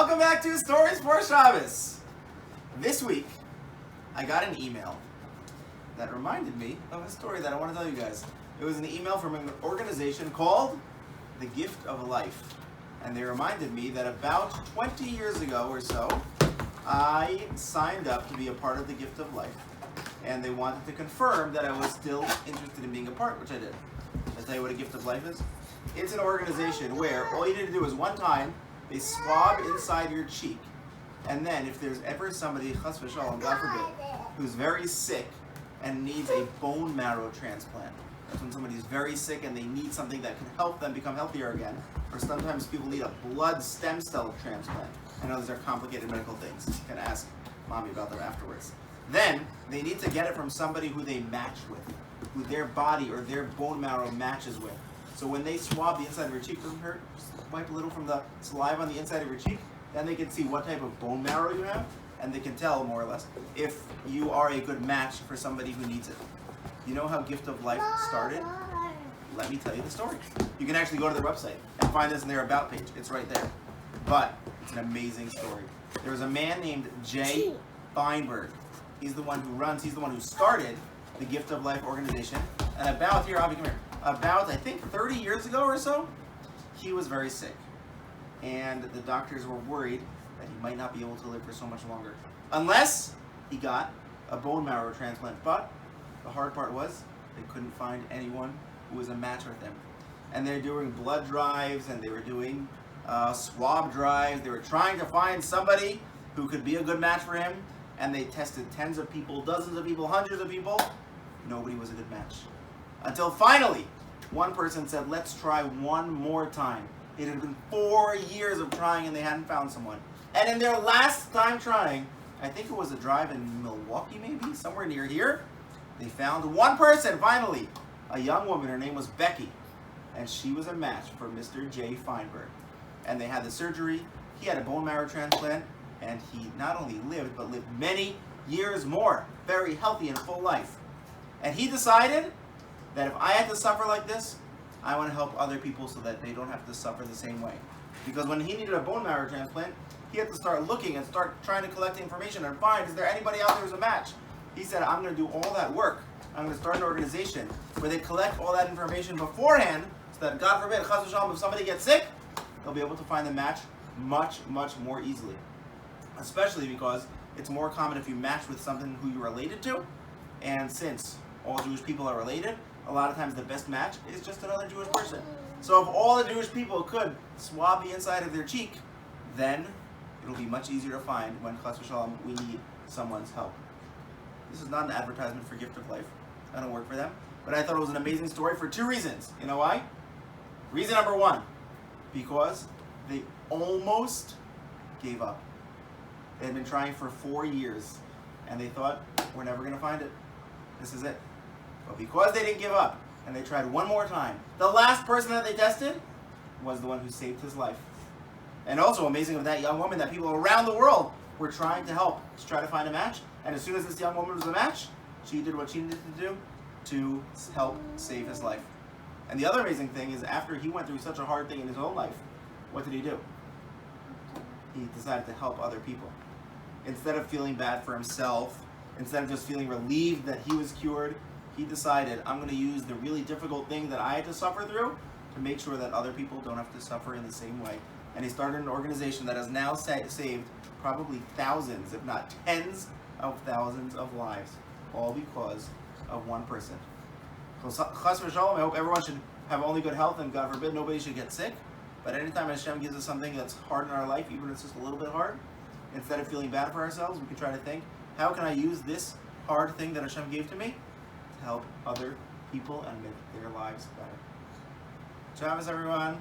Welcome back to Stories for Shabbos. This week, I got an email that reminded me of a story that I want to tell you guys. It was an email from an organization called The Gift of Life. And they reminded me that about 20 years ago or so, I signed up to be a part of The Gift of Life. And they wanted to confirm that I was still interested in being a part, which I did. I'll tell you what a Gift of Life is. It's an organization where all you need to do is one time, they swab inside your cheek. And then if there's ever somebody, chas v'shalom, God forbid, who's very sick and needs a bone marrow transplant. That's when somebody's very sick and they need something that can help them become healthier again. Or sometimes people need a blood stem cell transplant. I know these are complicated medical things. You can ask mommy about them afterwards. Then they need to get it from somebody who they match with, who their body or their bone marrow matches with. So when they swab the inside of your cheek, doesn't hurt, just wipe a little from the saliva on the inside of your cheek, then they can see what type of bone marrow you have, and they can tell, more or less, if you are a good match for somebody who needs it. You know how Gift of Life started? Let me tell you the story. You can actually go to their website and find this in their About page. It's right there. But it's an amazing story. There was a man named Jay Feinberg. He's the one who started the Gift of Life organization. And about, here, Avi, come here. About, I think, 30 years ago or so, he was very sick. And the doctors were worried that he might not be able to live for so much longer. Unless he got a bone marrow transplant. But the hard part was, they couldn't find anyone who was a match with him. And they're doing blood drives, and they were doing swab drives. They were trying to find somebody who could be a good match for him. And they tested tens of people, dozens of people, hundreds of people. Nobody was a good match. Until finally, one person said, let's try one more time. It had been 4 years of trying and they hadn't found someone. And in their last time trying, I think it was a drive in Milwaukee maybe, somewhere near here, they found one person finally, a young woman. Her name was Becky. And she was a match for Mr. Jay Feinberg. And they had the surgery. He had a bone marrow transplant. And he not only lived, but lived many years more. Very healthy and full life. And he decided that if I had to suffer like this, I want to help other people so that they don't have to suffer the same way. Because when he needed a bone marrow transplant, he had to start looking and start trying to collect information and find, is there anybody out there who's a match? He said, I'm going to do all that work. I'm going to start an organization where they collect all that information beforehand so that, God forbid, chas v'shalom, if somebody gets sick, they'll be able to find the match much, much more easily. Especially because it's more common if you match with something who you're related to. And since all Jewish people are related, a lot of times the best match is just another Jewish person. So if all the Jewish people could swab the inside of their cheek, then it'll be much easier to find when, chas v'shalom, we need someone's help. This is not an advertisement for Gift of Life. I don't work for them. But I thought it was an amazing story for two reasons. You know why? Reason number one, because they almost gave up. They had been trying for 4 years, and they thought, we're never going to find it. This is it. But because they didn't give up, and they tried one more time, the last person that they tested was the one who saved his life. And also amazing of that young woman that people around the world were trying to help to try to find a match. And as soon as this young woman was a match, she did what she needed to do to help save his life. And the other amazing thing is after he went through such a hard thing in his own life, what did he do? He decided to help other people. Instead of feeling bad for himself, instead of just feeling relieved that he was cured, he decided, I'm going to use the really difficult thing that I had to suffer through to make sure that other people don't have to suffer in the same way. And he started an organization that has now saved probably thousands, if not tens of thousands of lives, all because of one person. So, chas v'shalom, I hope everyone should have only good health, and God forbid nobody should get sick. But anytime Hashem gives us something that's hard in our life, even if it's just a little bit hard, instead of feeling bad for ourselves, we can try to think, how can I use this hard thing that Hashem gave to me to help other people and make their lives better? Shabbos, everyone.